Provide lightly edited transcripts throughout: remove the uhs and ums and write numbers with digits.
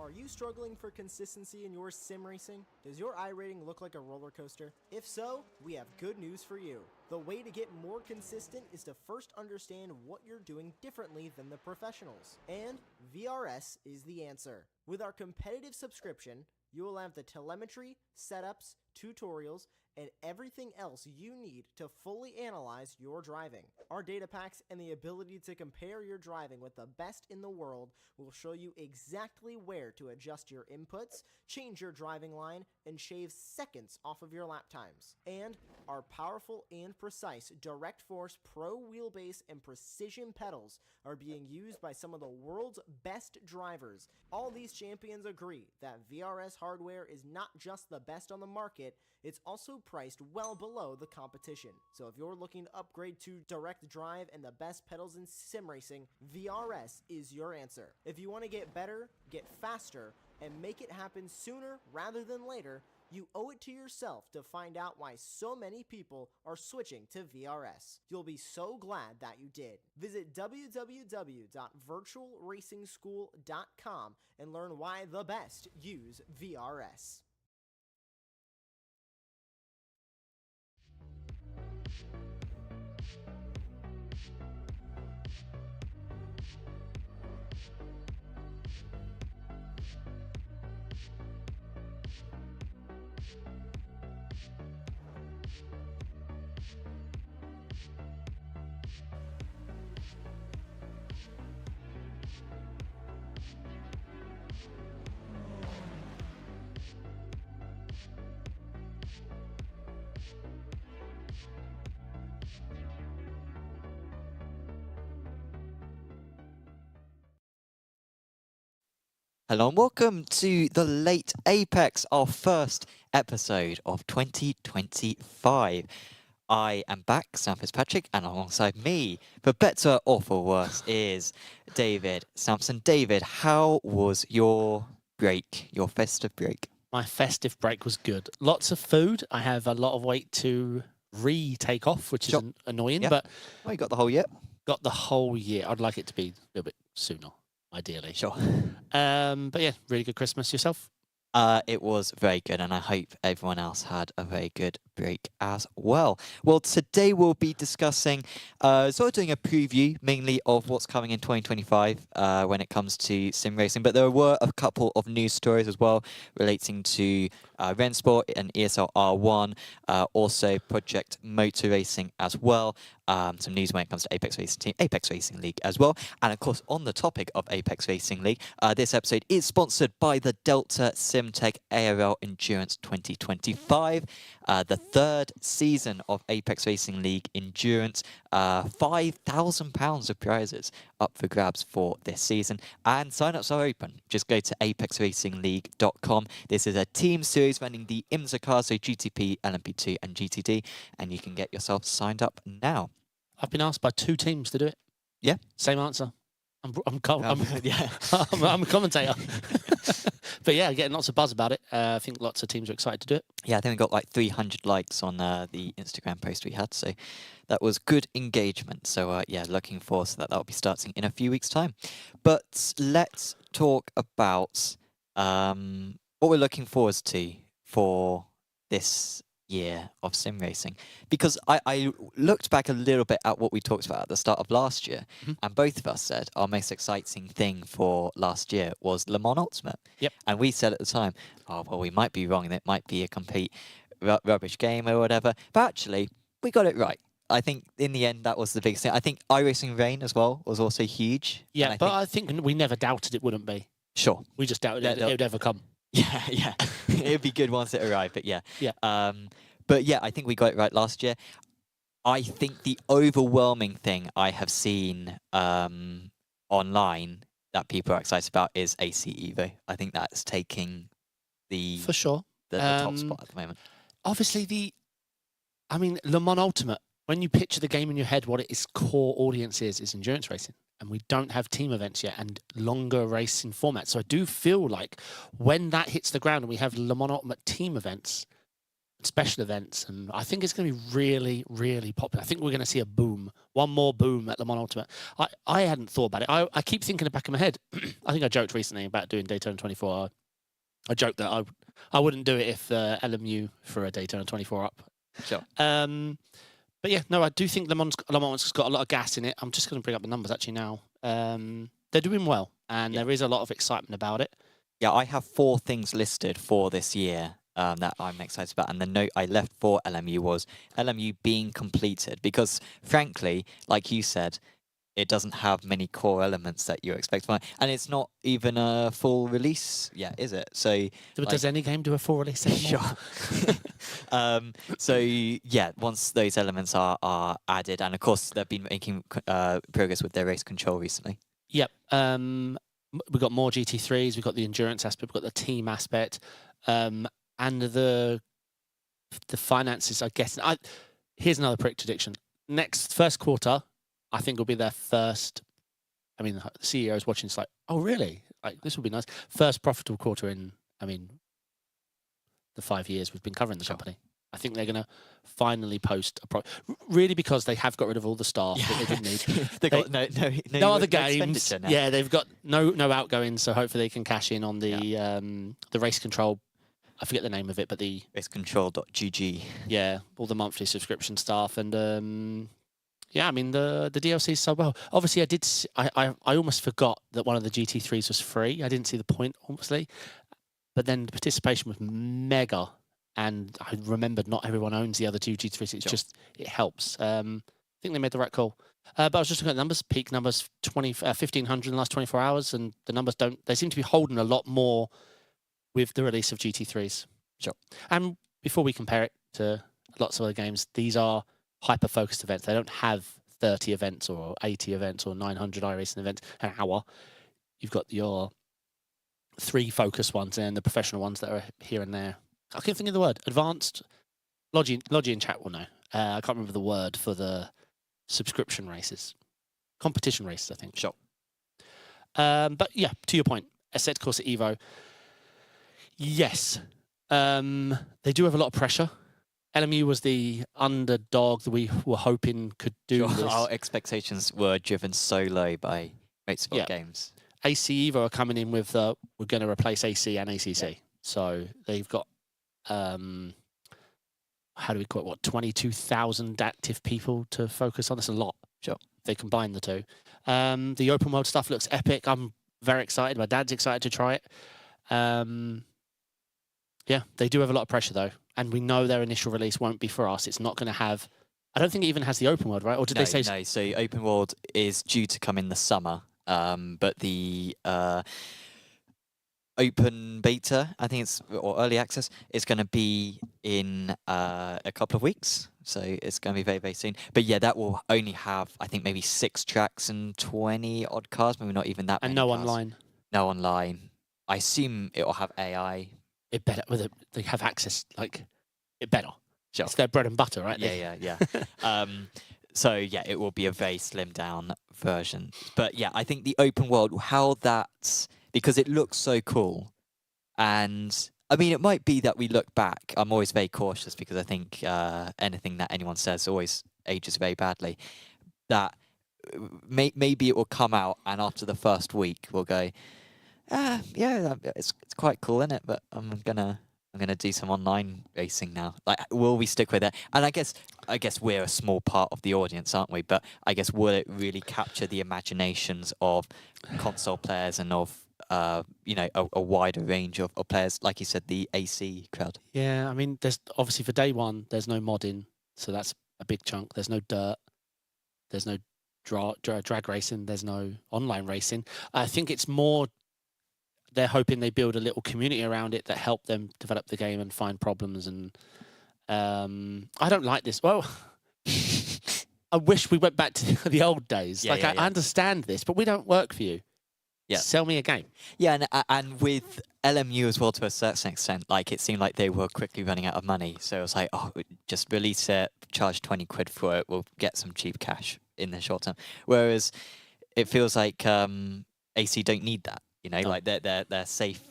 Are you struggling for consistency in your sim racing? Does your iRating look like a roller coaster? If so, we have good news for you. The way to get more consistent is to first understand what you're doing differently than the professionals. And VRS is the answer. With our competitive subscription, you will have the telemetry, setups, tutorials, and everything else you need to fully analyze your driving. Our data packs and the ability to compare your driving with the best in the world will show you exactly where to adjust your inputs, change your driving line, and shave seconds off of your lap times. And our powerful and precise Direct Force Pro wheelbase and precision pedals are being used by some of the world's best drivers. All these champions agree that VRS hardware is not just the best on the market, it's also priced well below the competition. So if you're looking to upgrade to direct drive and the best pedals in sim racing, VRS is your answer. If you want to get better, get faster, and make it happen sooner rather than later, you owe it to yourself to find out why so many people are switching to VRS. You'll be so glad that you did. Visit www.virtualracingschool.com and learn why the best use VRS. Hello and welcome to the late Apex, our first episode of 2025. I am back, Sam Fitzpatrick, and alongside me, for better or for worse, is David Sampson. David, how was your break, your festive break? My festive break was good. Lots of food. I have a lot of weight to retake off, which is annoying, but Well, you got the whole year? Got the whole year. I'd like it to be a little bit sooner, ideally. Sure. But yeah, really good Christmas. Yourself? It was very good, and I hope everyone else had a very good break as well. Well, today we'll be discussing, sort of doing a preview mainly of what's coming in 2025 when it comes to sim racing. But there were a couple of news stories as well relating to Rennsport and ESL R1, also Project Motor Racing as well. Some news when it comes to Apex Racing League as well. And of course, on the topic of Apex Racing League, this episode is sponsored by the Delta SimTech ARL Endurance 2025, the third season of Apex Racing League Endurance. £5,000 of prizes up for grabs for this season, and sign-ups are open. Just go to apexracingleague.com. This is a team series running the IMSA cars, so GTP, LMP2 and GTD, and you can get yourself signed up now. I've been asked by 2 teams to do it. Yeah. Same answer. I'm a commentator. But yeah, getting lots of buzz about it. I think lots of teams are excited to do it. Yeah, I think we got like 300 likes on the Instagram post we had, so that was good engagement. So yeah, looking forward to that. That'll be starting in a few weeks' time. But let's talk about what we're looking forward to for this year of sim racing, because I looked back a little bit at what we talked about at the start of last year, and both of us said our most exciting thing for last year was Le Mans Ultimate. Yep. And we said at the time, oh well, we might be wrong and it might be a complete rubbish game or whatever, but actually we got it right. I think in the end that was the biggest thing. I think iRacing Rain as well was also huge. Yeah, but I think we never doubted it wouldn't be. Sure. We just doubted it would ever come. Yeah. It'd be good once it arrived, but yeah. Yeah. But yeah, I think we got it right last year. I think the overwhelming thing I have seen online that people are excited about is AC Evo. I think that's taking the For sure. the top spot at the moment. Obviously, Le Mans Ultimate, when you picture the game in your head, what its core audience is endurance racing. And we don't have team events yet and longer racing formats. So I do feel like when that hits the ground and we have Le Mans Ultimate team special events, and I think it's going to be really, really popular. I think we're going to see a boom, one more boom at Le Mans Ultimate. I hadn't thought about it. I keep thinking in the back of my head. I think I joked recently about doing Daytona 24. I joked that I wouldn't do it if LMU for a Daytona 24 up. Sure. But yeah, no, I do think Le Mans has got a lot of gas in it. I'm just going to bring up the numbers actually now. They're doing well, and there is a lot of excitement about it. Yeah, I have 4 things listed for this year that I'm excited about. And the note I left for LMU was LMU being completed. Because, frankly, like you said, it doesn't have many core elements that you expect. And it's not even a full release yet, is it? So, does any game do a full release anymore? Sure. So, yeah, once those elements are added, and of course, they've been making progress with their race control recently. Yep. We've got more GT3s, we've got the endurance aspect, we've got the team aspect, and the finances, I guess. Here's another prick prediction. First quarter, I think will be their first. I mean, the CEO is watching. It's like, oh, really? Like, this would be nice. First profitable quarter in, the 5 years we've been covering the company. I think they're going to finally post really because they have got rid of all the staff that they didn't need. They got no other games. Now. Yeah, they've got no outgoings, so hopefully they can cash in on the race control. I forget the name of it, but the racecontrol.gg. Yeah, all the monthly subscription stuff, and yeah, I mean the DLC is so well. Obviously, I almost forgot that one of the GT3s was free. I didn't see the point, obviously, but then the participation was mega. And I remembered not everyone owns the other 2 GT3s. It helps. I think they made the right call. But I was just looking at the numbers, peak numbers, 1,500 in the last 24 hours, and the numbers they seem to be holding a lot more with the release of GT3s. Sure. And before we compare it to lots of other games, these are hyper-focused events. They don't have 30 events or 80 events or 900 iRacing events an hour. You've got your 3 focus ones and the professional ones that are here and there. I can't think of the word. Advanced. Logi in chat will know. I can't remember the word for the subscription races. Competition races, I think. Sure. But yeah, to your point, Assetto Corsa Evo. Yes. They do have a lot of pressure. LMU was the underdog that we were hoping could do this. Our expectations were driven so low by Rennsport games. AC Evo are coming in with, we're going to replace AC and ACC. Yeah. So they've got how do we call it? 22,000 active people to focus on. That's a lot. Sure. They combine the 2. The open world stuff looks epic. I'm very excited. My dad's excited to try it. Yeah, they do have a lot of pressure though, and we know their initial release won't be for us. It's not going to have. I don't think it even has the open world, right? Or did they say? No. So open world is due to come in the summer, but the open beta, I think or early access, is going to be in a couple of weeks. So it's going to be very, very soon. But yeah, that will only have, I think, maybe 6 tracks and 20 odd cars, maybe not even that many. And no cars. online. No online. I assume it will have AI. It better. They have access. Like, it better. Sure. It's their bread and butter, right? Yeah. So yeah, it will be a very slimmed down version. But yeah, I think the open world, because it looks so cool. And I mean, it might be that we look back. I'm always very cautious because I think anything that anyone says always ages very badly. That maybe it will come out, and after the first week, we'll go, yeah, it's quite cool, isn't it? But I'm gonna do some online racing now. Like, will we stick with it? And I guess we're a small part of the audience, aren't we? But I guess will it really capture the imaginations of console players and of a wider range of players, like you said, the AC crowd? Yeah, I mean, there's obviously for day one, there's no modding, so that's a big chunk. There's no dirt, there's no drag racing, there's no online racing. I think it's more they're hoping they build a little community around it that help them develop the game and find problems. And I don't like this. Well, I wish we went back to the old days. I understand this, but we don't work for you. Yeah. Sell me a game. Yeah, and with LMU as well, to a certain extent, like, it seemed like they were quickly running out of money. So it was like, oh, just release it, charge 20 quid for it, we'll get some cheap cash in the short term. Whereas it feels like AC don't need that. Like they're safe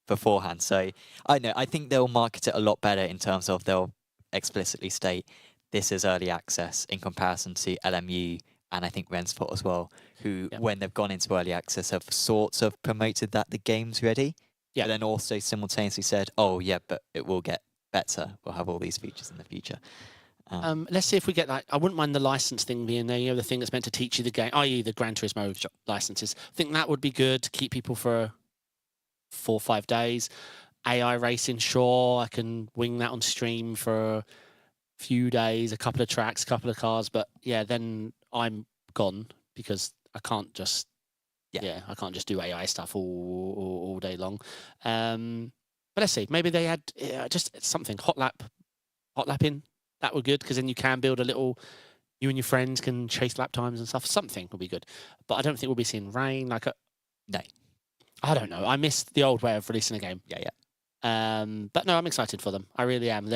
beforehand. So I think they'll market it a lot better in terms of they'll explicitly state this is early access in comparison to LMU and I think Rennsport as well, who, when they've gone into early access, have sorts of promoted that the game's ready. But then also simultaneously said, oh, yeah, but it will get better. We'll have all these features in the future. Let's see if we get that. I wouldn't mind the license thing being there, the thing that's meant to teach you the game, i.e. the Gran Turismo licenses. I think that would be good to keep people for 4 or 5 days. iRacing, sure, I can wing that on stream for a few days, a couple of tracks, a couple of cars, but yeah, then I'm gone because I can't just I can't just do AI stuff all day long. But let's see, maybe they had just something hot lapping. That would be good because then you can build a little. You and your friends can chase lap times and stuff. Something will be good, but I don't think we'll be seeing rain. No, I don't know. I miss the old way of releasing a game. But no, I'm excited for them. I really am.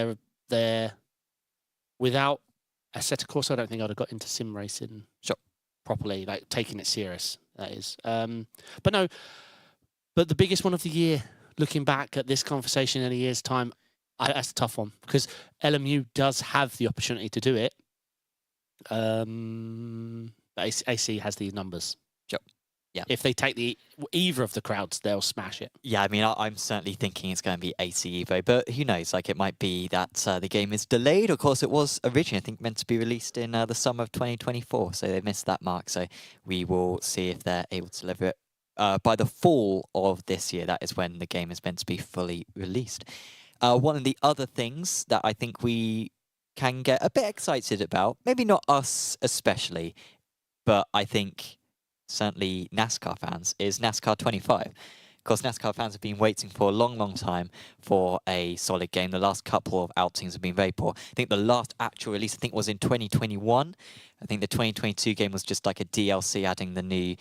They're without Assetto Corsa, I don't think I'd have got into sim racing properly, like taking it serious. That is. But no. But the biggest one of the year, looking back at this conversation in a year's time, that's a tough one because LMU does have the opportunity to do it. But AC has these numbers. Yeah. If they take either of the crowds, they'll smash it. Yeah, I mean, I'm certainly thinking it's going to be AC Evo, but who knows? Like, it might be that the game is delayed. Of course, it was originally, I think, meant to be released in the summer of 2024, so they missed that mark. So we will see if they're able to deliver it by the fall of this year. That is when the game is meant to be fully released. One of the other things that I think we can get a bit excited about, maybe not us especially, but I think certainly NASCAR fans, is NASCAR 25. Of course, NASCAR fans have been waiting for a long, long time for a solid game. The last couple of outings have been very poor. I think the last actual release, was in 2021. I think the 2022 game was just like a DLC adding the new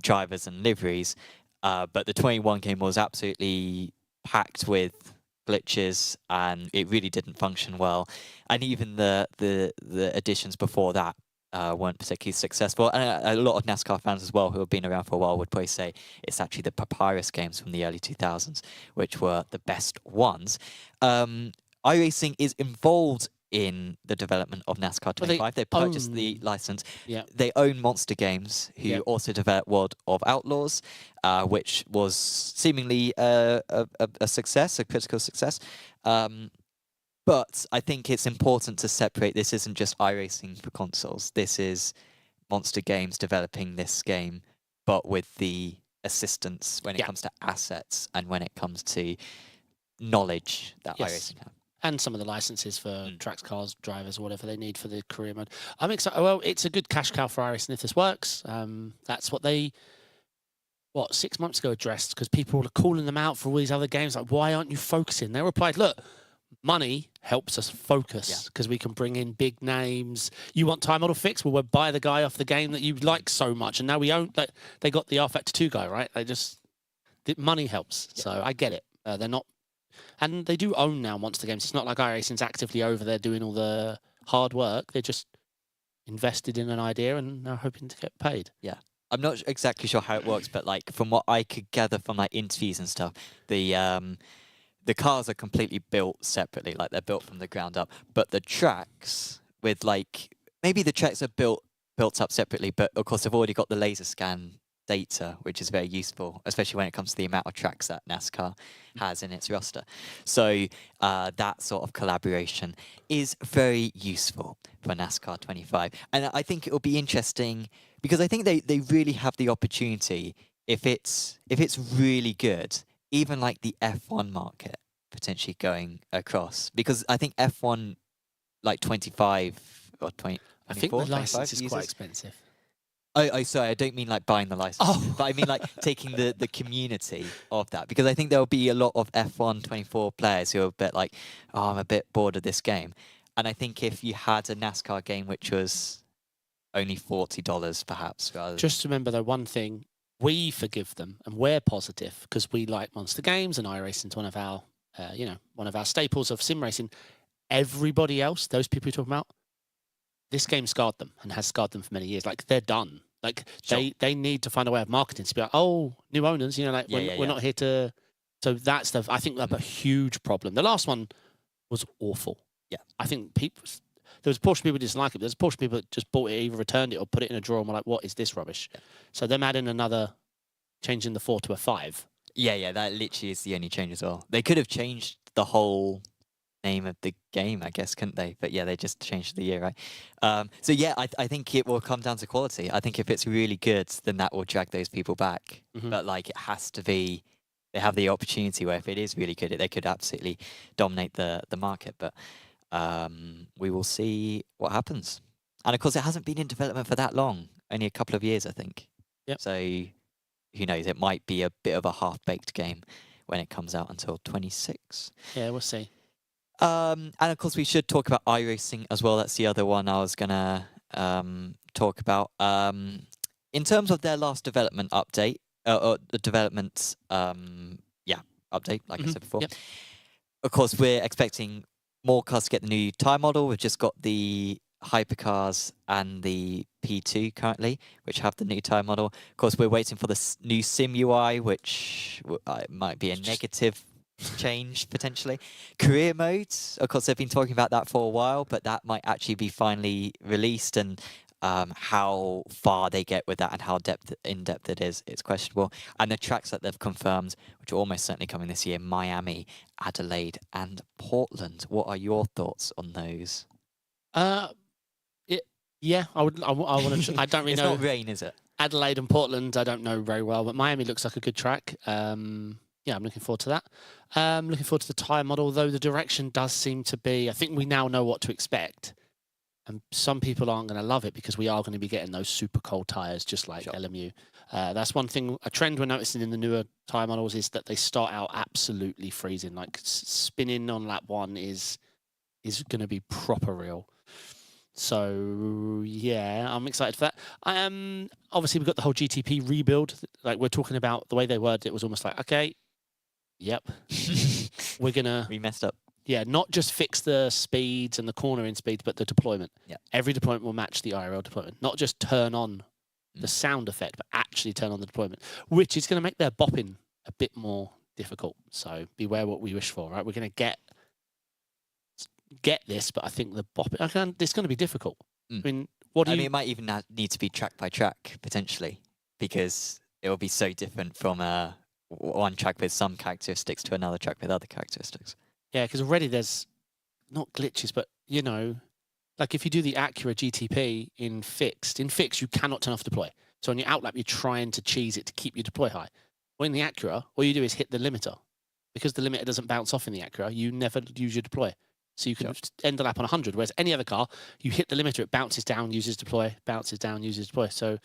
drivers and liveries. But the 21 game was absolutely packed with glitches and it really didn't function well. And even the additions before that weren't particularly successful. And a lot of NASCAR fans as well who have been around for a while would probably say it's actually the Papyrus games from the early 2000s, which were the best ones. iRacing is involved in the development of NASCAR 25. They purchased the license. They own Monster Games, who also developed World of Outlaws, which was seemingly a success, a critical success. But I think it's important to separate. This isn't just iRacing for consoles. This is Monster Games developing this game, but with the assistance when it comes to assets and when it comes to knowledge that iRacing have. And some of the licenses for tracks, cars, drivers, whatever they need for the career mode. I'm excited. Well, it's a good cash cow for iRacing if this works. That's what they, 6 months ago addressed, because people are calling them out for all these other games. Like, why aren't you focusing? They replied, look, money helps us focus because we can bring in big names. You want time model fix? Well, we'll buy the guy off the game that you like so much. And now we own, they got the R Factor 2 guy, right? Money helps. So I get it. They're not, and they do own now Monster Games. It's not like iRacing's actively over there doing all the hard work. They're just invested in an idea and are hoping to get paid. Yeah. I'm not exactly sure how it works, but like from what I could gather from like interviews and stuff, the cars are completely built separately, like they're built from the ground up. But the tracks with like maybe the tracks are built up separately, but of course they've already got the laser scan data, which is very useful, especially when it comes to the amount of tracks that NASCAR has in its roster. So that sort of collaboration is very useful for NASCAR 25. And I think it will be interesting because I think they really have the opportunity, if it's really good, even like the F1 market potentially going across. Because I think F1 like 25 or 20, I think the license is quite expensive. Oh, sorry, I don't mean like buying the license, but I mean like taking the community of that, because I think there'll be a lot of F1 24 players who are a bit like, I'm a bit bored of this game. And I think if you had a NASCAR game which was only $40 perhaps, rather just remember though, one thing, we forgive them and we're positive because we like Monster Games and iRacing's one of our, one of our staples of sim racing. Everybody else, those people you're talking about, this game scarred them and has scarred them for many years. Like, they're done. Like, they need to find a way of marketing to be like, new owners, we're not here to... So I think that's a huge problem. The last one was awful. Yeah, I think there was a portion of people who dislike it, but there's a portion of people that just bought it, either returned it or put it in a drawer and were like, what is this rubbish? Yeah. So them adding another, changing the 4 to a 5. Yeah, that literally is the only change as well. They could have changed the whole name of the game, I guess, couldn't they? But yeah, they just changed the year, right? So yeah, I think it will come down to quality. I think if it's really good, then that will drag those people back. But like, it has to be, they have the opportunity where if it is really good, they could absolutely dominate the market. But we will see what happens. And of course, it hasn't been in development for that long, only a couple of years, I think. Yep. So who knows? It might be a bit of a half-baked game when it comes out until 26. Yeah, we'll see. And of course, we should talk about iRacing as well. That's the other one I was gonna talk about. In terms of their last development update, or the development, update, like I said before. Yep. Of course, we're expecting more cars to get the new tyre model. We've just got the hypercars and the P2 currently, which have the new tyre model. Of course, we're waiting for the new Sim UI, which might be a negative change potentially. Career modes, of course, they've been talking about that for a while, but that might actually be finally released, and how far they get with that and how in-depth it is, it's questionable. And the tracks that they've confirmed, which are almost certainly coming this year, Miami, Adelaide and Portland. What are your thoughts on those? Yeah, I want to. I don't really know. It's not rain, is it? Adelaide and Portland, I don't know very well, but Miami looks like a good track. Yeah, I'm looking forward to that. Looking forward to the tyre model, though the direction does seem to be, I think we now know what to expect. And some people aren't going to love it because we are going to be getting those super cold tyres, just like LMU. That's one thing, a trend we're noticing in the newer tyre models is that they start out absolutely freezing. Like spinning on lap 1 is going to be proper real. So yeah, I'm excited for that. Obviously we've got the whole GTP rebuild. Like we're talking about the way they worded it was almost like, okay, yep, we messed up. Yeah, not just fix the speeds and the cornering speeds, but the deployment. Yeah, every deployment will match the IRL deployment. Not just turn on the sound effect, but actually turn on the deployment, which is going to make their bopping a bit more difficult. So beware what we wish for, right? We're going to get this, but I think the bopping, it's going to be difficult. I mean, it might even need to be track by track potentially, because it will be so different from one track with some characteristics to another track with other characteristics. Yeah, because already there's not glitches, but you know, like if you do the Acura GTP in fixed you cannot turn off deploy. So on your outlap, you're trying to cheese it to keep your deploy high. Well, in the Acura, all you do is hit the limiter. Because the limiter doesn't bounce off in the Acura, you never use your deploy. So you can end the lap on 100, whereas any other car, you hit the limiter, it bounces down, uses deploy, bounces down, uses deploy. So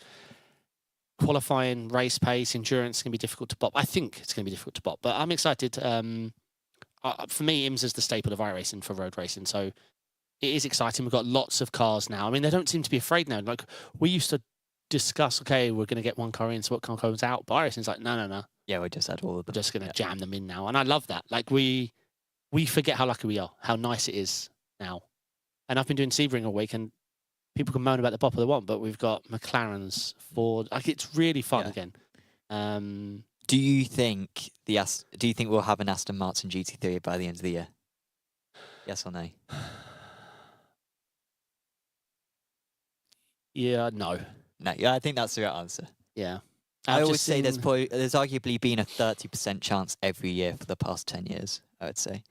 qualifying, race pace, endurance can be difficult to bop. I think it's going to be difficult to bop, but I'm excited. For me, IMSA is the staple of iRacing for road racing, so it is exciting. We've got lots of cars now. I mean, they don't seem to be afraid now. Like, we used to discuss, okay, we're going to get one car in, so what car comes out? But iRacing's like, no. Yeah, we just had all of them. We're just going to jam them in now. And I love that. Like, we forget how lucky we are, how nice it is now. And I've been doing Sebring all week, and people can moan about the bop of the one, but we've got McLarens, Ford. Like, it's really fun again. Do you think we'll have an Aston Martin GT3 by the end of the year? Yes or no? Yeah, no. No, yeah, I think that's the right answer. Yeah. I always say there's arguably been a 30% chance every year for the past 10 years, I would say.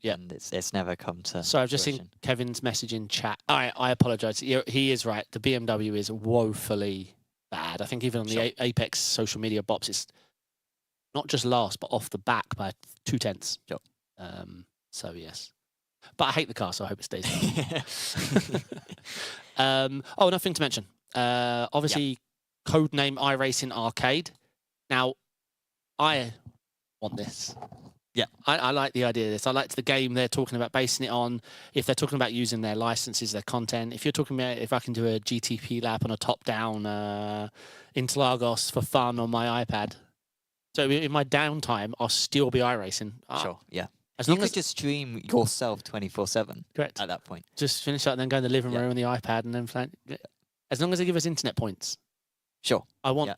Yeah. And it's never come to So I've just seen Kevin's message in chat. I apologise. He is right. The BMW is woefully bad. I think even on the Apex social media bops, it's not just last, but off the back by 0.2. Sure. So yes. But I hate the car, so I hope it stays. Nothing to mention. Obviously, codename iRacing Arcade. Now, I want this. Yeah. I like the idea of this. I liked the game they're talking about basing it on. If they're talking about using their licenses, their content. If you're talking about if I can do a GTP lap on a top-down Interlagos for fun on my iPad. So in my downtime, I'll still be iRacing. Sure, yeah. You could just stream yourself 24/7. Correct. At that point. Just finish up and then go in the living room on the iPad and then play. As long as they give us internet points. Sure. I want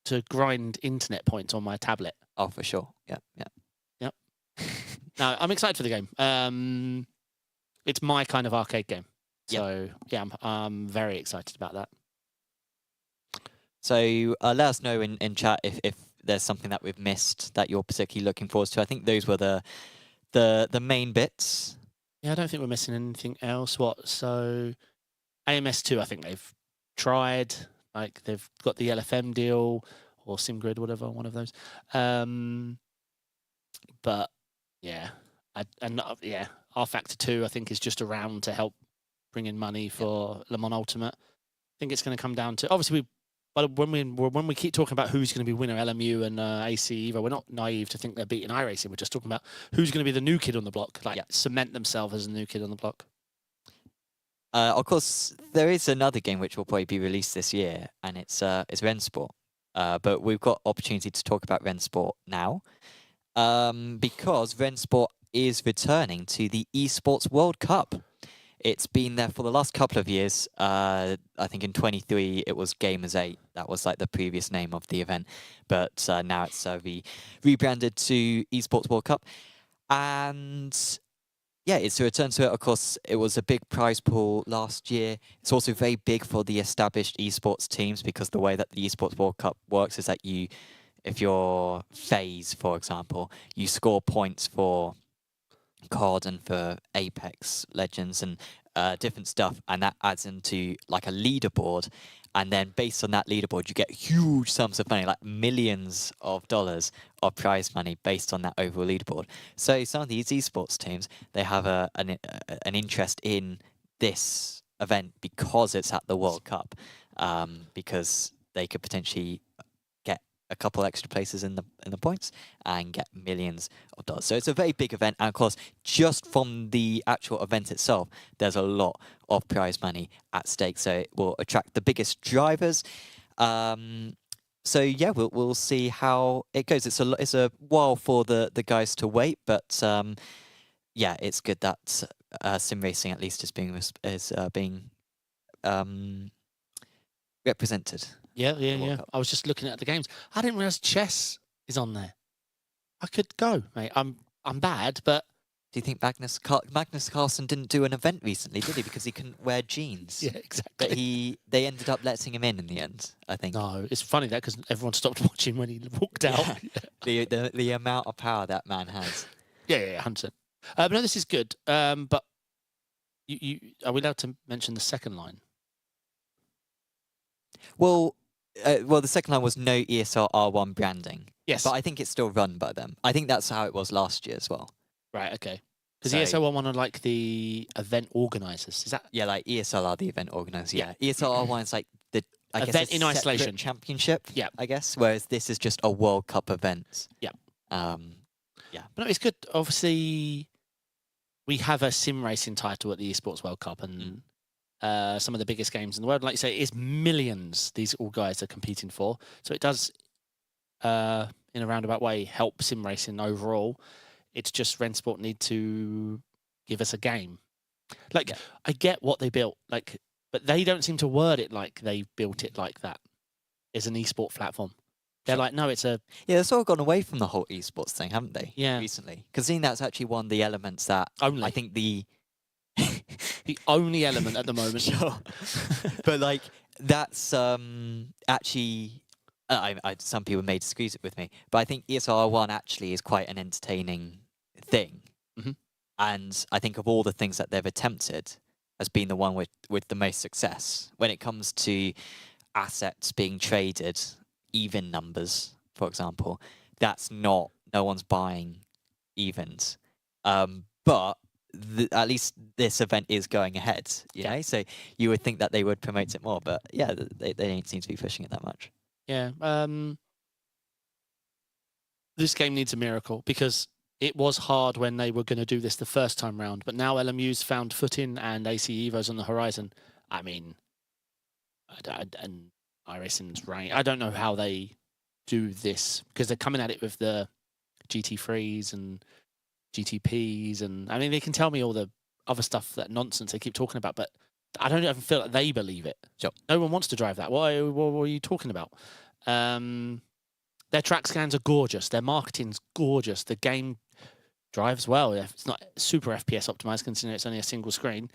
to grind internet points on my tablet. Oh, for sure. Yeah. No, I'm excited for the game. it's my kind of arcade game. Yep. So yeah, I'm very excited about that. So let us know in chat if there's something that we've missed that you're particularly looking forward to. I think those were the main bits. Yeah, I don't think we're missing anything else. What? So AMS2, I think they've tried. Like they've got the LFM deal or SimGrid, whatever, one of those. But yeah, yeah, R Factor 2, I think, is just around to help bring in money for Le Mans Ultimate. I think it's going to come down to obviously when we keep talking about who's going to be winner, LMU and AC Evo, we're not naive to think they're beating iRacing. We're just talking about who's going to be the new kid on the block, like cement themselves as the new kid on the block. Of course, there is another game which will probably be released this year, and it's Rennsport. But we've got opportunity to talk about Rennsport now, because Rennsport is returning to the Esports World Cup. It's been there for the last couple of years. I think in 23 it was Gamers 8. That was like the previous name of the event, but now it's rebranded to Esports World Cup, and yeah, it's a return to it. Of course, it was a big prize pool last year. It's also very big for the established esports teams because the way that the Esports World Cup works is that if you're FaZe, for example, you score points for COD and for Apex Legends and different stuff, and that adds into like a leaderboard. And then based on that leaderboard, you get huge sums of money, like millions of dollars of prize money based on that overall leaderboard. So some of these esports teams, they have an interest in this event because it's at the World Cup, because they could potentially get a couple extra places in the points and get millions of dollars. So it's a very big event, and of course, just from the actual event itself, there's a lot of prize money at stake. So it will attract the biggest drivers. So yeah, we'll see how it goes. It's a while for the guys to wait, but yeah, it's good that sim racing at least is being represented. Yeah. I was just looking at the games. I didn't realize chess is on there. I could go, mate. I'm bad, but Do you think Magnus Carlsen didn't do an event recently, did he? Because he couldn't wear jeans. yeah, exactly. But they ended up letting him in the end, I think. No, it's funny that because everyone stopped watching when he walked out. The amount of power that man has. Yeah, 100%. But no, this is good. But you are we allowed to mention the second line? Well, the second line was no ESL R1 branding. Yes. But I think it's still run by them. I think that's how it was last year as well. Right, okay. Because So- ESL one are like the event organisers. Is that Yeah, like ESL are the event organisers. Yeah. ESL R1 is like the Event guess in a isolation. separate championship. Yeah. I guess. Whereas this is just a World Cup event. Yeah. Yeah. But no, it's good. Obviously, we have a sim racing title at the Esports World Cup, and some of the biggest games in the world. Like you say, it's millions these all guys are competing for. So it does, in a roundabout way, help sim racing overall. It's just Rennsport need to give us a game. Like, Yeah. I get what they built, like, but they don't seem to word it like they built it like that. It's an esport platform. They're like, no, it's a... Yeah, they've sort of gone away from the whole esports thing, haven't they? Yeah. Recently. Because seeing that's actually one of the elements that Only. I think the only element at the moment. Sure. But like that's actually some people may disagree with me, but I think ESR1 actually is quite an entertaining thing. Mhm. And I think of all the things that they've attempted has been the one with the most success when it comes to assets being traded, even numbers, for example. That's no one's buying evens. But at least this event is going ahead, you know? So you would think that they would promote it more, but yeah, they don't seem to be pushing it that much. Yeah. This game needs a miracle because it was hard when they were going to do this the first time round, but now LMU's found footing and AC Evo's on the horizon. I mean, and iRacing's rank. I don't know how they do this because they're coming at it with the GT3s and GTPs, and I mean, they can tell me all the other stuff, that nonsense they keep talking about, but I don't even feel like they believe it. Sure. No one wants to drive that. What are you talking about? Their track scans are gorgeous. Their marketing's gorgeous. The game drives well. It's not super FPS optimized considering it's only a single screen.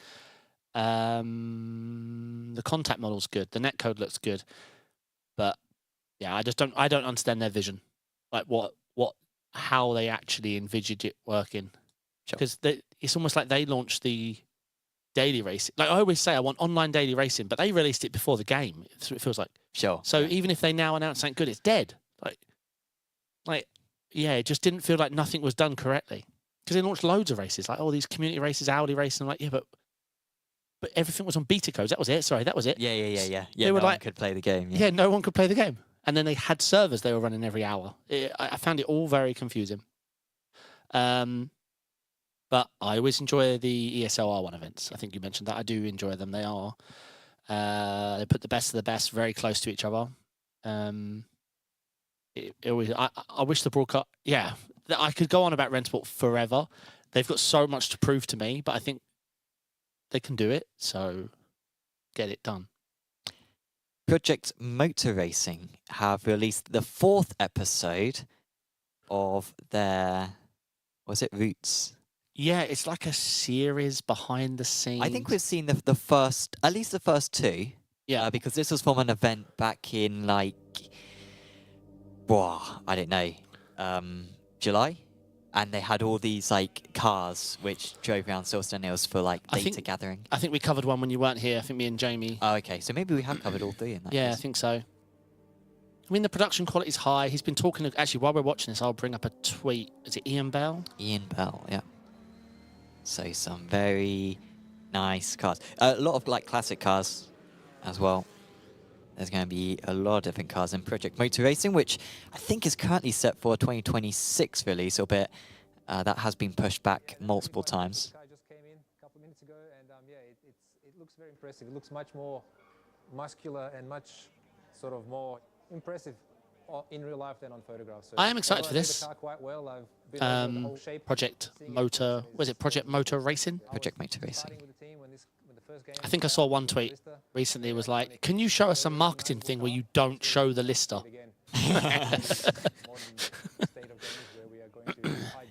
The contact model's good. The netcode looks good, but yeah, I don't understand their vision, like how they actually envisaged it working. Because it's almost like they launched the daily racing. Like I always say, I want online daily racing, but they released it before the game. It feels like. Sure. So even if they now announce something good, it's dead. Like yeah, it just didn't feel like nothing was done correctly. Because they launched loads of races, like all these community races, Audi racing. I'm like, yeah, but everything was on beta codes. That was it. Sorry, that was it. Yeah. They were no one like, could play the game. yeah, no one could play the game. And then they had servers they were running every hour. I found it all very confusing. But I always enjoy the ESL R1 events. I think you mentioned that. I do enjoy them. They are. They put the best of the best very close to each other. I wish the broadcast... Yeah, I could go on about Rennsport forever. They've got so much to prove to me, but I think they can do it. So get it done. Project Motor Racing have released the 4th episode of their... Was it Roots? Yeah, it's like a series behind the scenes. I think we've seen the first, at least the first 2. Yeah. Because this was from an event back in like, I don't know, July? And they had all these like cars which drove around Silverstone Hills for like data gathering. I think we covered one when you weren't here. I think me and Jamie. Oh, okay. So maybe we have covered all 3 in that Yeah, case. I think so. I mean, the production quality is high. He's been talking... Actually, while we're watching this, I'll bring up a tweet. Is it Ian Bell? Ian Bell, yeah. So some very nice cars. A lot of like classic cars as well. There's going to be a lot of different cars in Project Motor Racing, which I think is currently set for a 2026 release, albeit that has been pushed back multiple times. I just came in a couple of minutes ago, and it looks very impressive. It looks much more muscular and much sort of more impressive in real life than on photographs. So I am excited for this. I know the car quite well. I've been over the whole shape. Project Motor... Was it Project Motor Racing? Project Motor Racing. I think I saw one tweet recently. It was like, can you show us a marketing thing where you don't show the lister?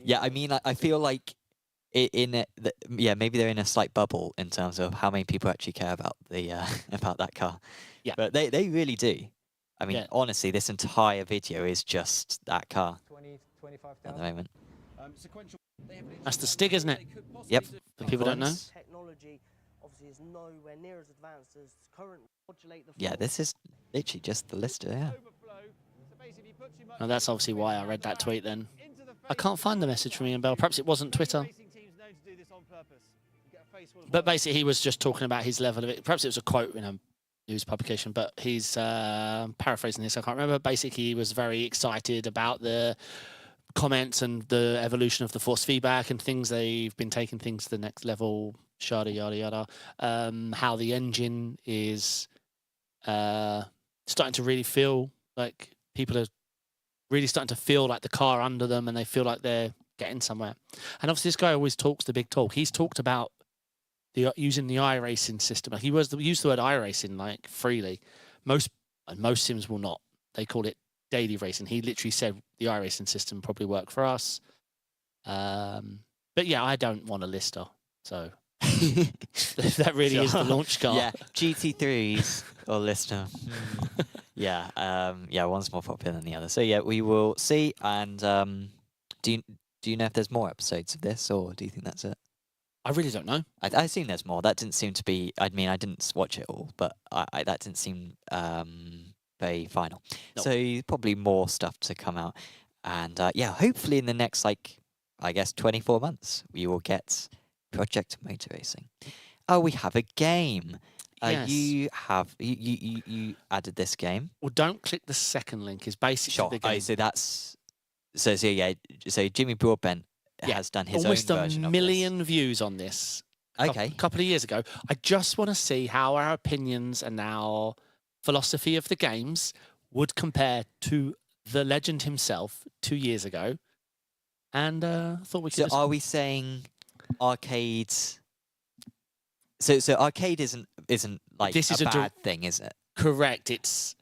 Yeah, I mean, I feel like maybe they're in a slight bubble in terms of how many people actually care about the about that car. Yeah, but they really do. I mean, honestly, this entire video is just that car at the moment. That's the Stig, isn't it? Yep. The people don't know. Technology obviously is nowhere near as advanced as current. Yeah, this is literally just the lister, yeah. Well, that's obviously why I read that tweet then. I can't find the message from Ian Bell. Perhaps it wasn't Twitter. But basically, he was just talking about his level of it. Perhaps it was a quote in a news publication, but he's paraphrasing this. I can't remember. Basically, he was very excited about the comments and the evolution of the force feedback and things. They've been taking things to the next level, yada, yada, yada. How the engine is starting to really feel like people are really starting to feel like the car under them and they feel like they're getting somewhere. And obviously this guy always talks the big talk. He's talked about using the iRacing system. Like he used the word iRacing like freely. Most sims will not. They call it daily racing. He literally said the iRacing system probably work for us. But yeah, I don't want a lister. So that really is the launch car. Yeah, GT3s or lister. Yeah, one's more popular than the other. So yeah, we will see. And do you know if there's more episodes of this, or do you think that's it? I really don't know. I assume there's more. That didn't seem to be. I mean, I didn't watch it all, but that didn't seem very final. No. So probably more stuff to come out. And yeah, hopefully in the next 24 months, we will get Project Motor Racing. Oh, we have a game. Yes. You have you added this game. Well, don't click the second link. Is basically the game. Oh, so that's so Jimmy Broadbent has done his almost own version a of million views on this. Okay, a couple of years ago. I just want to see how our opinions and our philosophy of the games would compare to the legend himself 2 years ago. And thought we could. So are we saying arcades? So arcade isn't like this is a bad thing, is it? Correct. It's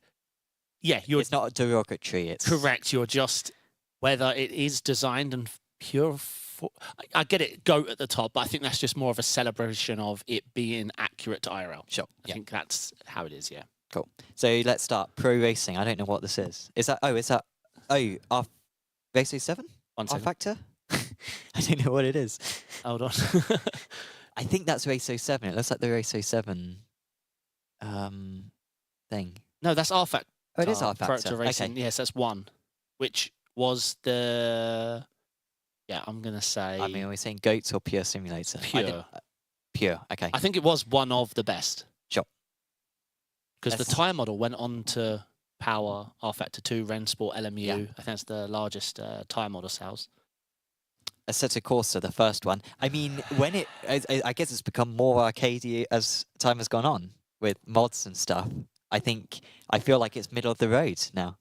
it's not derogatory. It's correct. You're just whether it is designed and pure I get it, GOAT at the top, but I think that's just more of a celebration of it being accurate to IRL. Sure. I think that's how it is, yeah. Cool. So let's start. Pro Racing. I don't know what this is. Is that our Race 7? One R second. Factor? I don't know what it is. Hold on. I think that's Race 7. It looks like the Race 7 thing. No, that's R Factor. Oh, it is R Pro Factor. to Racing. Okay. Yes, that's one, which was the... Yeah, I'm going to say... I mean, are we saying GOATs or Pure Simulator? Pure. Pure, okay. I think it was one of the best. Sure. Because the That's- tyre model went on to power R Factor 2, Rennsport, LMU. Yeah. I think that's the largest tyre model sales. Assetto Corsa, the first one. I mean, I guess it's become more arcadey as time has gone on with mods and stuff. I feel like it's middle of the road now.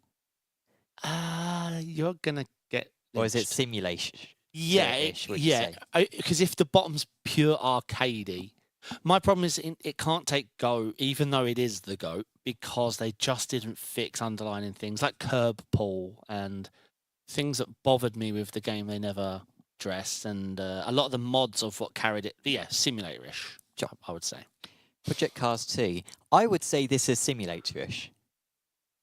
You're going to get... Or is it lynched. simulation? Yeah, ish, would you yeah. say? Because if the bottom's pure arcadey, my problem is it can't take GOAT, even though it is the GOAT, because they just didn't fix underlining things like curb pull and things that bothered me with the game they never addressed, and a lot of the mods of what carried it. But yeah, simulator-ish, Sure. I would say. Project Cars 2. I would say this is simulator-ish.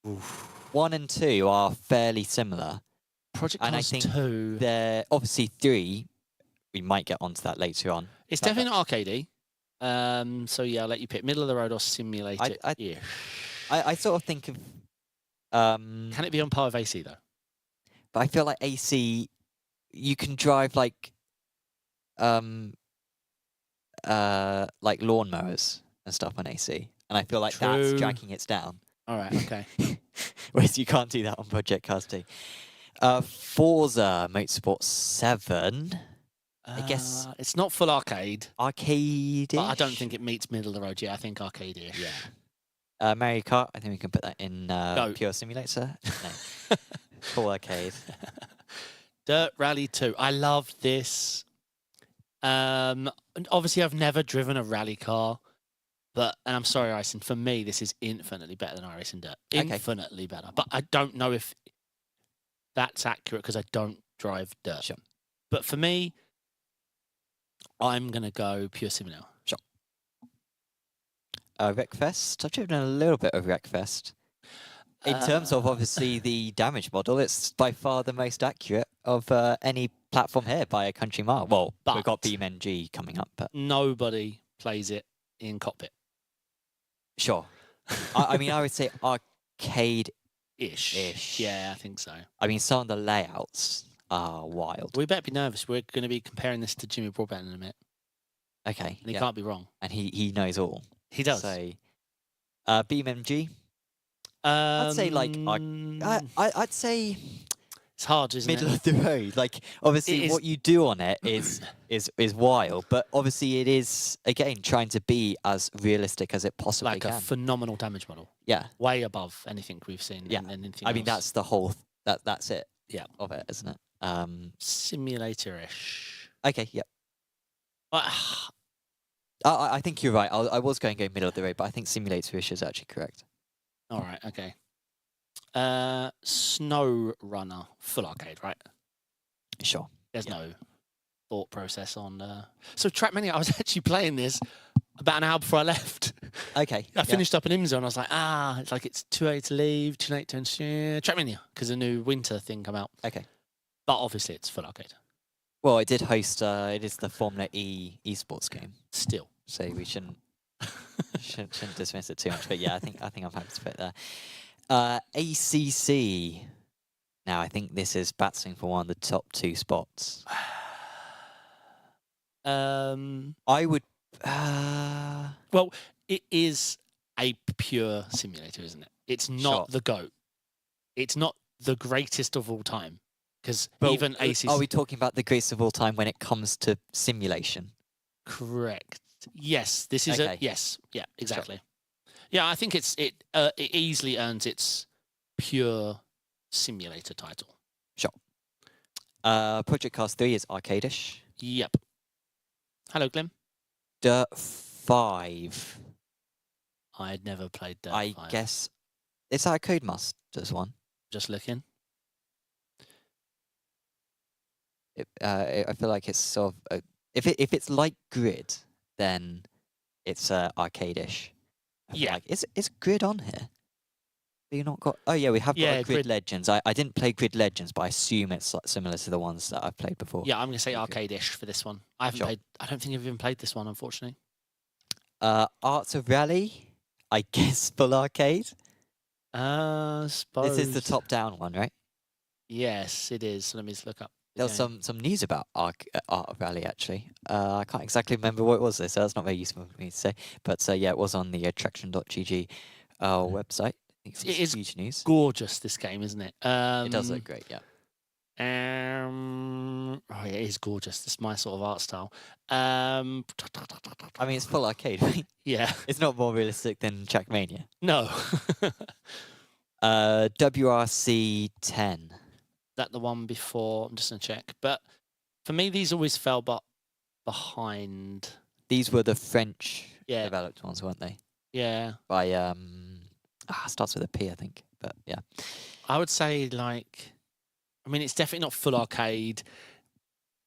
1 and 2 are fairly similar. Project And I Cars think 2... They're obviously 3. We might get onto that later on. It's But definitely not arcadey. So yeah, I'll let you pick middle of the road or simulator. I sort of think of... Can it be on par with AC though? But I feel like AC, you can drive like lawnmowers and stuff on AC, and I feel like that's True. dragging it down. All right, okay. Whereas you can't do that on Project Cars 2. Forza Motorsport 7, I guess it's not full arcade, arcade. but I don't think it meets middle of the road. Yeah, I think arcade-ish. Yeah. Mario Kart, I think we can put that in pure simulator. No, full arcade. Dirt Rally 2. I love this. And obviously, I've never driven a rally car, and I'm sorry, iRacing. For me, this is infinitely better than iRacing Dirt. Okay. Infinitely better. But I don't know if that's accurate because I don't drive Dirt. Sure. But for me, I'm going to go pure simulator. Sure. Wreckfest. I've driven a little bit of Wreckfest. In terms of obviously the damage model, it's by far the most accurate of any platform here by a country mile. Well, we've got But- BeamNG coming up, but Nobody plays it in cockpit. sure. I mean, I would say arcade. Ish. Yeah, I think so. I mean, some of the layouts are wild. We better be nervous. We're going to be comparing this to Jimmy Broadbent in a minute. Okay, And he yeah. can't be wrong. And he knows all. He does. So, BeamNG. I'd say like I'd say it's hard, isn't middle it? of the road. Like obviously, It is- what you do on it is wild, but obviously it is again trying to be as realistic as it possibly Like can. a phenomenal damage model. Yeah, Way above anything we've seen. Yeah. And anything I mean else. that's the whole that's it. Yeah. Of it, isn't it? Simulator-ish. Okay, yeah. But, I think you're right. I was going to go middle of the road, but I think simulator-ish is actually correct. all right, okay. Snow Runner. Full arcade, right? Sure. There's Yeah. no thought process on... So Trackmania, I was actually playing this about an hour before I left. Okay. I finished up in IMSA and I was like, it's too late to leave, too late to Trackmania, because a new winter thing come out. Okay. But obviously it's full arcade. Well, it did host. It is the Formula E esports game, Still. so we shouldn't dismiss it too much. But yeah, I think I'm happy to put it there. ACC. Now I think this is battling for one of the top 2 spots. I would. Well, it is a pure simulator, isn't it? It's not Sure. the GOAT. It's not the greatest of all time. Because But even ACC... Are we talking about the greatest of all time when it comes to simulation? Correct. Yes, this is Okay. a... Yes, yeah, exactly. Yeah, I think it easily earns its pure simulator title. Sure. Project Cars 3 is arcade-ish. Yep. Hello, Glenn. Dirt 5. I had never played Dirt I 5. guess. Is that a Codemasters one? Just looking. I feel like it's sort of if it's like Grid, then it's arcade-ish. I feel Yeah. like is Grid on here? Do you not got? Oh yeah, we have got Yeah, a Grid Grid. Legends. I didn't play Grid Legends, but I assume it's like similar to the ones that I've played before. Yeah, I'm going to say Okay. arcade-ish for this one. I haven't Sure. played. I don't think I've even played this one, unfortunately. Arts of Rally, I guess full arcade. Suppose. This is the top-down one, right? Yes, it is. So let me just look up. the There was game. some news about Art of Rally actually. I can't exactly remember what it was, though, so that's not very useful for me to say. But yeah, it was on the attraction.gg website. It is huge news. Gorgeous, this game, isn't it? It does look great, yeah. Oh, yeah, it is gorgeous. It's my sort of art style. I mean, it's full arcade, right? Yeah. It's not more realistic than Trackmania. No. WRC 10. That the one before? I'm just going to check. But for me, these always fell behind. These were the French Yeah. developed ones, weren't they? Yeah. By starts with a P, I think. But yeah. I would say, like, I mean, it's definitely not full arcade.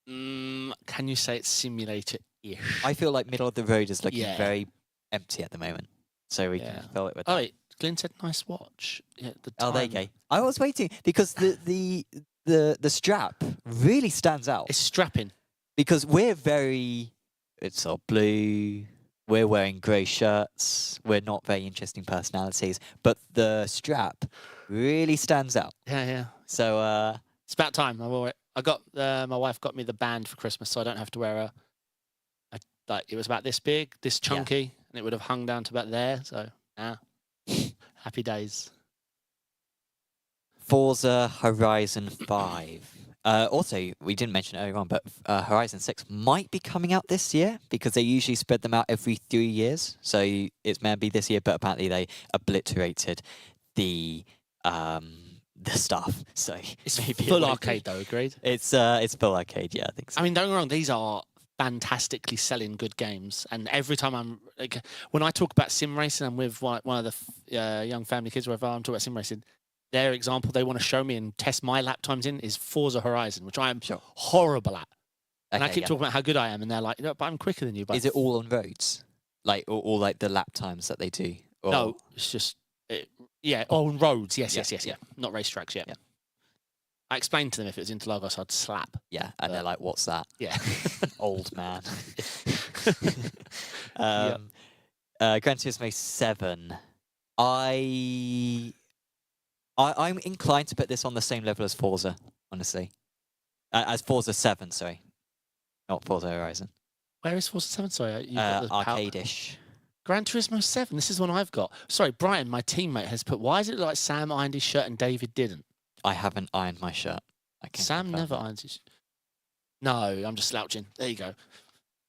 Can you say it's simulator-ish? I feel like middle of the road is looking Yeah. very empty at the moment. So we can fill it with Oh, that. wait. Glyn said nice watch. Yeah, the Oh, there you time- go. I was waiting because the strap really stands out It's strapping. because it's all blue. We're wearing grey shirts. We're not very interesting personalities, but the strap really stands out. Yeah, yeah. So It's about time. I got my wife got me the band for Christmas, so I don't have to wear like it was about this big, this chunky, and it would have hung down to about there. So happy days. Forza Horizon 5. Also, we didn't mention it earlier on, but Horizon 6 might be coming out this year because they usually spread them out every 3 years. So it's meant to be this year, but apparently they obliterated the stuff. So It's maybe it full won't be. arcade though. Agreed. It's full arcade, yeah, I think so. I mean, don't get me wrong. These are fantastically selling good games, and every time I'm like, when I talk about sim racing, I'm with one of the young family kids. Wherever I'm talking about sim racing, their example they want to show me and test my lap times in is Forza Horizon, which I am Sure. horrible at. And I Okay, keep yeah. talking about how good I am, and they're like, "No, but I'm quicker than you." But Is it all on roads? Like, or like the lap times that they do? Or... no, it's just on roads. Yes, Yeah, yes. yeah. Not racetracks yet. Yeah. I explained to them if it was Interlagos, I'd slap. Yeah, and they're like, what's that? Yeah. Old man. Gran Turismo 7. I'm inclined to put this on the same level as Forza, honestly. As Forza 7, sorry. Not Forza Horizon. Where is Forza 7? Sorry, you've got the Arcade-ish. Gran Turismo 7. This is one I've got. Sorry, Brian, my teammate, has put. Why is it like Sam ironed his shirt and David didn't? I haven't ironed my shirt. I can Sam confirm never that. irons his. No, I'm just slouching. There you go.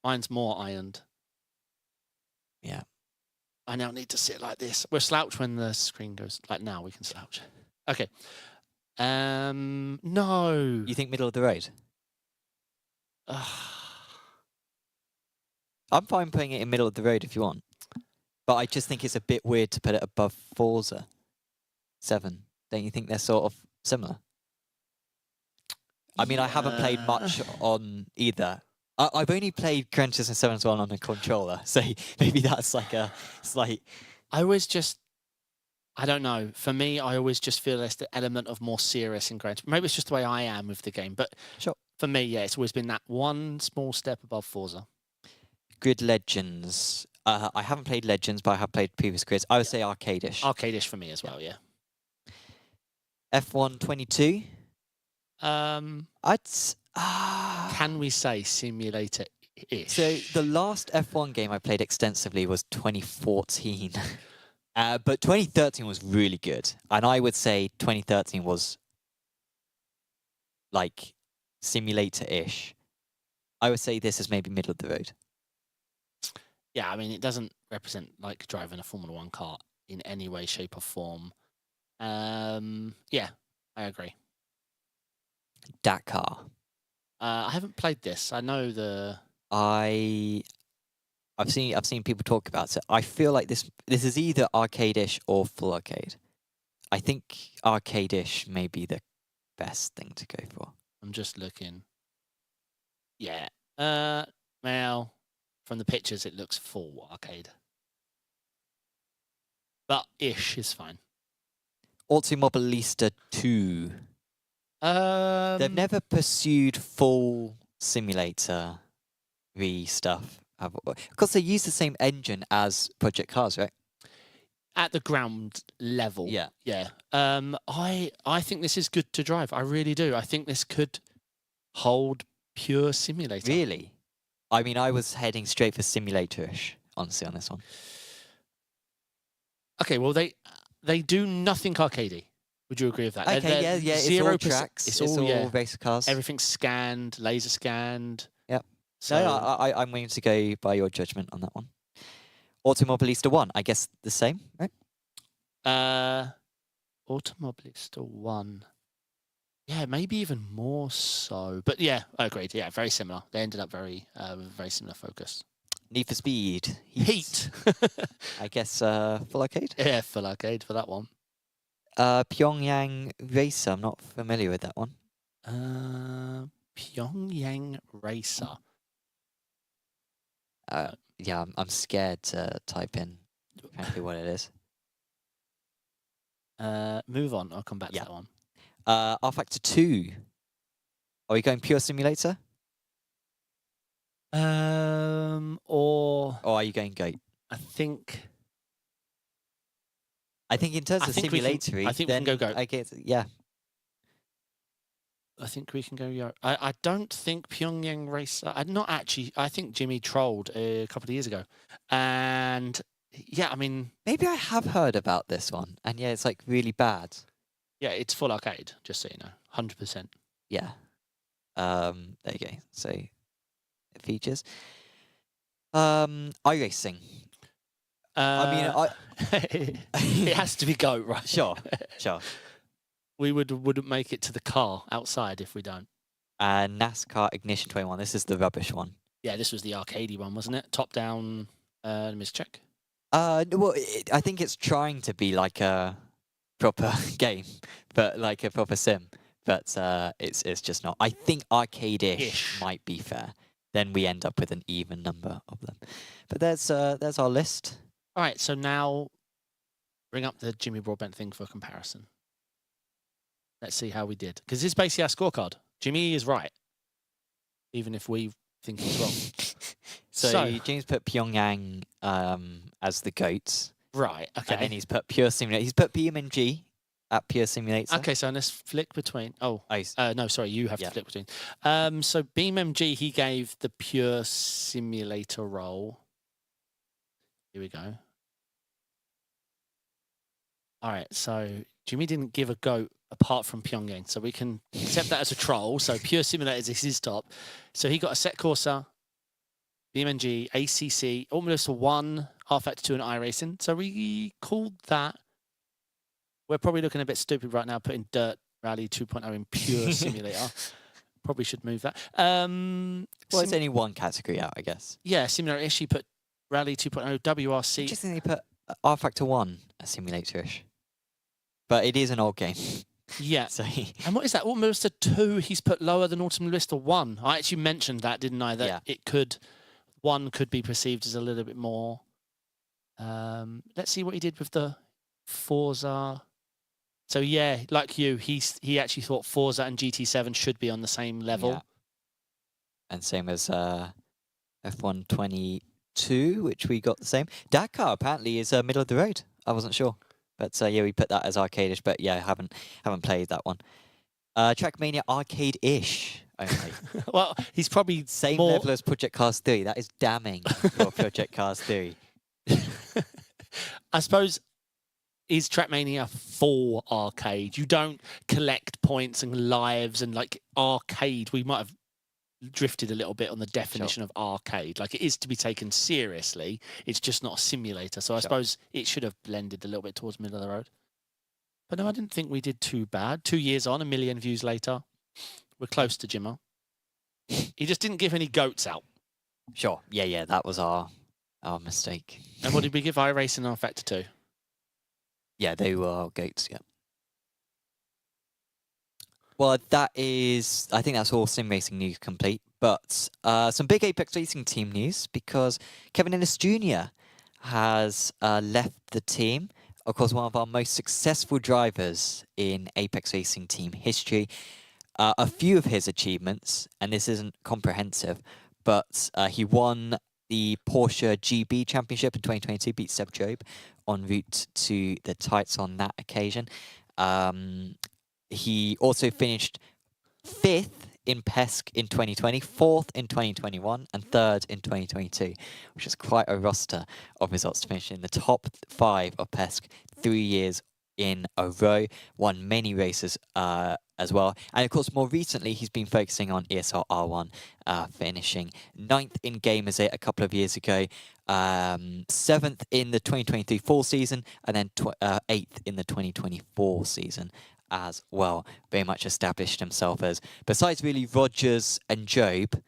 Mine's more ironed. Yeah. I now need to sit like this. We'll slouch when the screen goes. Like now, we can slouch. Okay. No. You think middle of the road? Ugh. I'm fine putting it in middle of the road if you want. But I just think it's a bit weird to put it above Forza 7. Don't you think they're sort of similar? I mean, I haven't played much on either. I've only played Gran Turismo 7 as well on a controller, so maybe that's like a slight... I don't know. For me, I always just feel there's the element of more serious in Gran Turismo. Maybe it's just the way I am with the game, but Sure. For me, yeah, it's always been that one small step above Forza. Grid Legends. I haven't played Legends, but I have played previous grids. I would say arcade-ish. Arcade-ish for me as well, yeah. F1 22. Can we say simulator-ish? So the last F1 game I played extensively was 2014. But 2013 was really good. And I would say 2013 was like simulator-ish. I would say this is maybe middle of the road. Yeah, I mean, it doesn't represent like driving a Formula 1 car in any way, shape or form. Yeah, I agree. Dakar. I haven't played this. I know I've seen people talk about it. I feel like this is either arcade-ish or full arcade. I think arcade-ish may be the best thing to go for. I'm just looking. Yeah. Now, from the pictures, it looks full arcade. But ish is fine. Automobilista 2. They've never pursued full simulator stuff. Because they use the same engine as Project Cars, right? At the ground level. Yeah. Yeah. I think this is good to drive. I really do. I think this could hold pure simulator. Really? I mean, I was heading straight for simulator-ish, honestly, on this one. Okay, well, they do nothing arcadey. Would you agree with that? Okay, yeah. It's all 0%. tracks. It's all yeah, race cars. everything's scanned, laser scanned. Yep. So, No, I'm willing to go by your judgment on that one. Automobilista 1, I guess the same, right? Automobilista 1. Yeah, maybe even more so. But yeah, I agreed. Yeah, very similar. They ended up very similar focus. Need for Speed. Heat. I guess full arcade? Yeah, full arcade for that one. Pyongyang Racer. I'm not familiar with that one. Pyongyang Racer. Yeah, I'm scared to type in frankly what it is. Move on. I'll come back to that one. R Factor 2. Are we going pure simulator? Or are you going GOAT? I think in terms of simulatory, I think we can go GOAT. I guess, yeah. I think we can go GOAT. I don't think Pyongyang Racer. I think Jimmy trolled a couple of years ago, and yeah, I mean, maybe I have heard about this one, and yeah, it's like really bad. Yeah, it's full arcade. Just so you know, 100%. Yeah. There you go. So features. iRacing. I mean, it has to be GOAT, right? Sure. We wouldn't make it to the car outside if we don't. NASCAR Ignition 21. This is the rubbish one. Yeah, this was the arcadey one, wasn't it? Top down. Let me just check. Well, I think it's trying to be like a proper game, but like a proper sim. But it's just not. I think arcade-ish might be fair. Then we end up with an even number of them. But there's our list. All right, so now bring up the Jimmy Broadbent thing for comparison. Let's see how we did. Because this is basically our scorecard. Jimmy is right, even if we think he's wrong. So James put Pyongyang as the GOAT. Right, okay. And then he's put Pure Simulator. He's put BMG at Pure Simulator. Okay, so let's flick between. No, sorry, you have to flick between. So BeamMG, he gave the Pure Simulator role. Here we go. All right, so Jimmy didn't give a GOAT apart from Pyongyang, so we can accept that as a troll. So Pure Simulator is his top. So he got Assetto Corsa, BeamMG, ACC, almost 1, R Factor 2, and iRacing. So we called that. We're probably looking a bit stupid right now putting Dirt Rally 2.0 in Pure Simulator. Probably should move that. Well, it's only one category out, I guess. Yeah, Simulator-ish. He put Rally 2.0, WRC. Interesting they put R Factor 1 as simulator-ish. But it is an old game. Yeah. So and what is that? Automobilista 2 he's put lower than Automobilista 1. I actually mentioned that, didn't I? That one could be perceived as a little bit more. Let's see what he did with the Forza. So yeah, like you, he actually thought Forza and GT7 should be on the same level. Yeah. And same as F1 22, which we got the same. Dakar apparently is middle of the road. I wasn't sure. But yeah, we put that as arcade-ish, but yeah, haven't played that one. Trackmania arcade-ish only. Well, he's probably same level as Project Cars 3. That is damning for Project Cars 3. I suppose is Trackmania full arcade. You don't collect points and lives and like arcade. We might have drifted a little bit on the definition of arcade. Like it is to be taken seriously. It's just not a simulator. So I suppose it should have blended a little bit towards middle of the road. But no, I didn't think we did too bad. 2 years on, 1 million views later. We're close to Jimmo. He just didn't give any goats out. Sure. Yeah, that was our mistake. And what did we give iRacing and R Factor 2? Yeah, they were our goats, yeah. Well, I think that's all sim racing news complete. But some big Apex Racing team news, because Kevin Innes Jr. has left the team. Of course, one of our most successful drivers in Apex Racing team history. A few of his achievements, and this isn't comprehensive, but he won the Porsche GB Championship in 2022, beat Seb Job en route to the tights on that occasion. He also finished 5th in PESC in 2020, 4th in 2021, and 3rd in 2022, which is quite a roster of results to finish in the top 5 of PESC 3 years in a row. Won many races as well. And of course, more recently, he's been focusing on ESL R1, finishing 9th in Gamers 8 a couple of years ago, 7th in the 2023 fall season, and then 8th in the 2024 season as well. Very much established himself as, besides really Rogers and Job,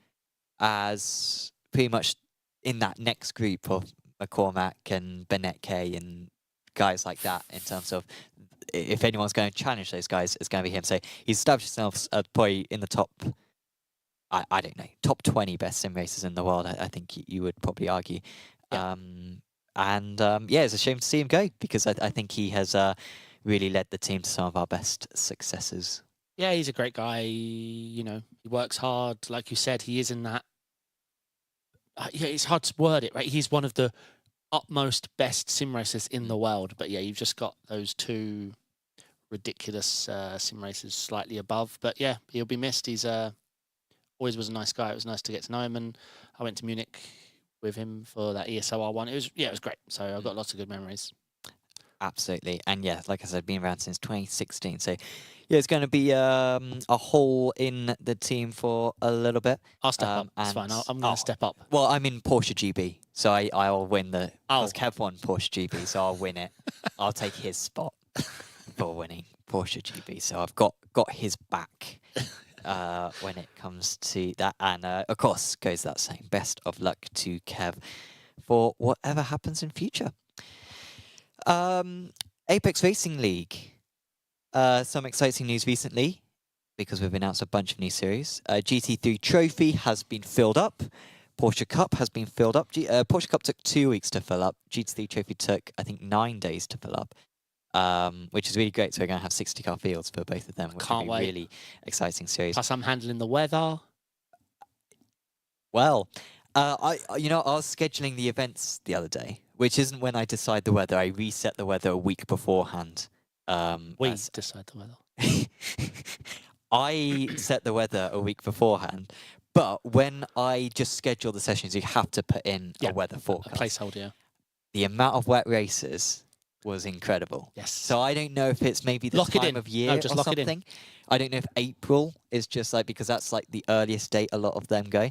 as pretty much in that next group of McCormack and Bennett K and guys like that, in terms of if anyone's going to challenge those guys, it's going to be him. So he's established himself probably in the top, I don't know, top 20 best sim racers in the world, I think you would probably argue. Yeah. Yeah, it's a shame to see him go, because I think he has really led the team to some of our best successes. Yeah, he's a great guy. He works hard. Like you said, he is in that. Yeah, it's hard to word it, right? He's one of the utmost best sim racers in the world. But yeah, you've just got those two ridiculous sim racers slightly above. But yeah, he'll be missed. He's always was a nice guy. It was nice to get to know him, and I went to Munich with him for that ESL R1. It was great. So I've got lots of good memories. Absolutely. And yeah, like I said, been around since 2016. So yeah, it's going to be a hole in the team for a little bit. I'll step up. It's fine. I'm going to step up. Well, I'm in Porsche GB, so I'll win the... Oh. Because Kev won Porsche GB, so I'll win it. I'll take his spot for winning Porsche GB. So I've got his back when it comes to that. And of course, goes that saying, best of luck to Kev for whatever happens in future. Apex Racing League. Some exciting news recently, because we've announced a bunch of new series. GT3 Trophy has been filled up. Porsche Cup has been filled up. Porsche Cup took 2 weeks to fill up. GT3 Trophy took, I think, 9 days to fill up, which is really great. So we're going to have 60-car fields for both of them, which will be wait. really exciting series. Plus, I'm handling the weather. Well, I was scheduling the events the other day, which isn't when I decide the weather. I reset the weather a week beforehand. We decide the weather. I set the weather a week beforehand, but when I just schedule the sessions, you have to put in a weather forecast. A placeholder, yeah. The amount of wet races was incredible. Yes. So I don't know if it's maybe the time of year just or lock it in. something. I don't know if April is just like, because that's like the earliest date a lot of them go.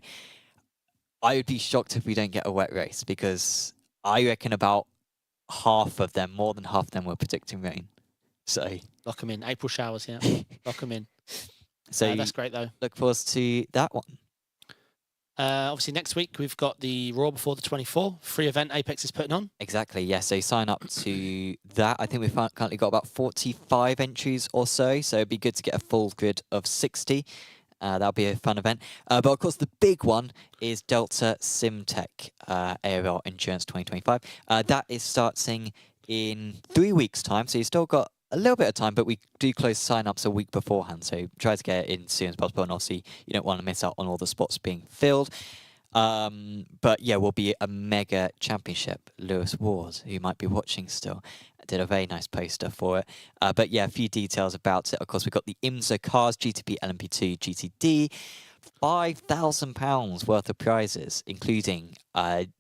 I would be shocked if we don't get a wet race, because I reckon about half of them, more than half of them, were predicting rain. So Lock them in. April showers, yeah. Lock them in. So that's great, though. Look forward to that one. Obviously, next week we've got the Raw Before the 24 free event Apex is putting on. Exactly, yeah. So sign up to that. I think we've currently got about 45 entries or so. So it'd be good to get a full grid of 60. That'll be a fun event. But of course, the big one is Delta SimTech ARL Endurance 2025. That is starting in 3 weeks' time. So you've still got a little bit of time, but we do close sign-ups a week beforehand. So try to get it in as soon as possible. And obviously, you don't want to miss out on all the spots being filled. But yeah, will be a mega championship. Lewis Ward, who might be watching still, did a very nice poster for it. But yeah, a few details about it. Of course, we've got the IMSA cars, GTP, LMP2, GTD. £5,000 worth of prizes, including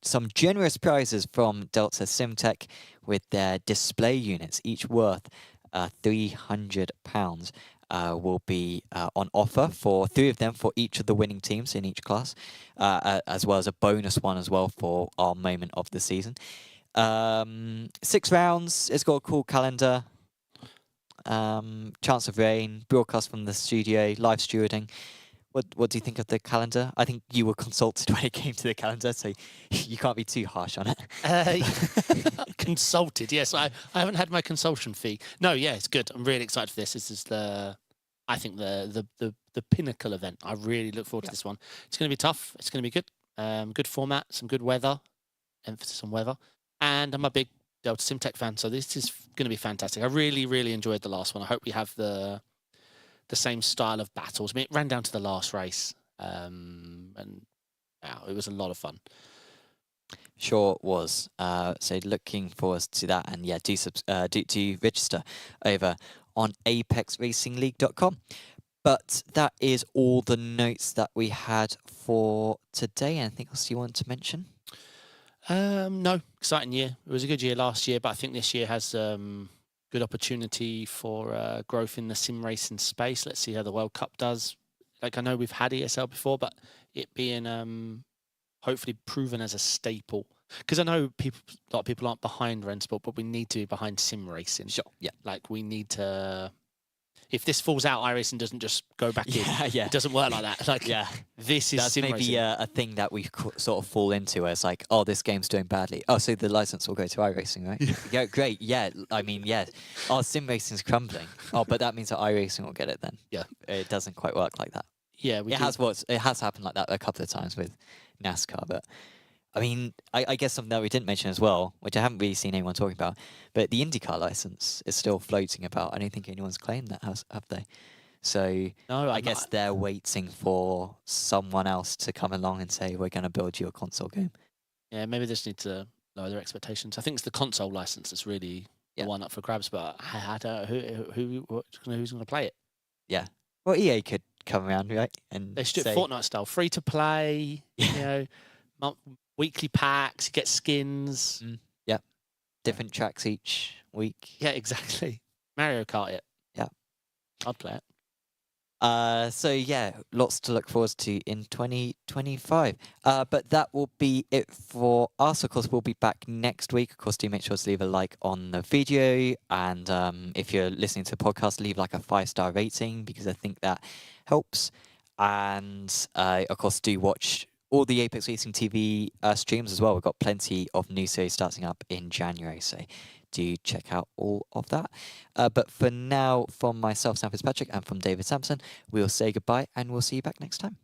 some generous prizes from Delta SimTech with their display units, each worth £300. Will be on offer for 3 of them for each of the winning teams in each class, as well as a bonus one as well for our moment of the season. 6 rounds. It's got a cool calendar. Chance of rain, broadcast from the studio, live stewarding. What do you think of the calendar? I think you were consulted when it came to the calendar, so you can't be too harsh on it. Consulted, yes. I haven't had my consultation fee. No, yeah, it's good. I'm really excited for this. This is I think the pinnacle event. I really look forward to this one. It's going to be tough. It's going to be good. Good format, some good weather, emphasis on weather. And I'm a big Delta Simtech fan, so this is going to be fantastic. I really enjoyed the last one. I hope we have the same style of battles. I mean, it ran down to the last race, and wow, it was a lot of fun. Sure was. So looking forward to that, and yeah, do register over on apexracingleague.com. But that is all the notes that we had for today. Anything else you want to mention? No, exciting year. It was a good year last year, but I think this year has good opportunity for growth in the sim racing space. Let's see how the World Cup does. Like, I know we've had ESL before, but it being hopefully proven as a staple. Because I know a lot of people aren't behind Rennsport, but we need to be behind sim racing. Sure, yeah. Like, we need to... If this falls out, iRacing doesn't just go back in. Yeah. It doesn't work like that. Like, this is That's sim maybe racing. a thing that we sort of fall into, where it's like, oh, this game's doing badly. Oh, so the license will go to iRacing, right? Yeah, great. Yeah, I mean, yeah. Oh, sim racing's crumbling. Oh, but that means that iRacing will get it then. Yeah. It doesn't quite work like that. Yeah, It has happened like that a couple of times with NASCAR, but I mean, I guess something that we didn't mention as well, which I haven't really seen anyone talking about, but the IndyCar license is still floating about. I don't think anyone's claimed that, have they? So No, I guess they're waiting for someone else to come along and say, we're going to build you a console game. Yeah, maybe they just need to lower their expectations. I think it's the console license that's really the one up for grabs, but I don't know who's going to play it. Yeah. Well, EA could come around, right? And They should do it Fortnite style, free to play, you know, weekly packs, get skins. Yeah. Different tracks each week. Yeah, exactly. Mario Kart it. Yeah. I'd play it. So yeah, lots to look forward to in 2025. But that will be it for us. Of course, we'll be back next week. Of course, do make sure to leave a like on the video, and if you're listening to the podcast, leave like a 5-star rating, because I think that helps. And of course, do watch all the Apex Racing TV streams as well. We've got plenty of new series starting up in January, so do check out all of that. But for now, from myself, Sam Fitzpatrick, and from David Sampson, we'll say goodbye, and we'll see you back next time.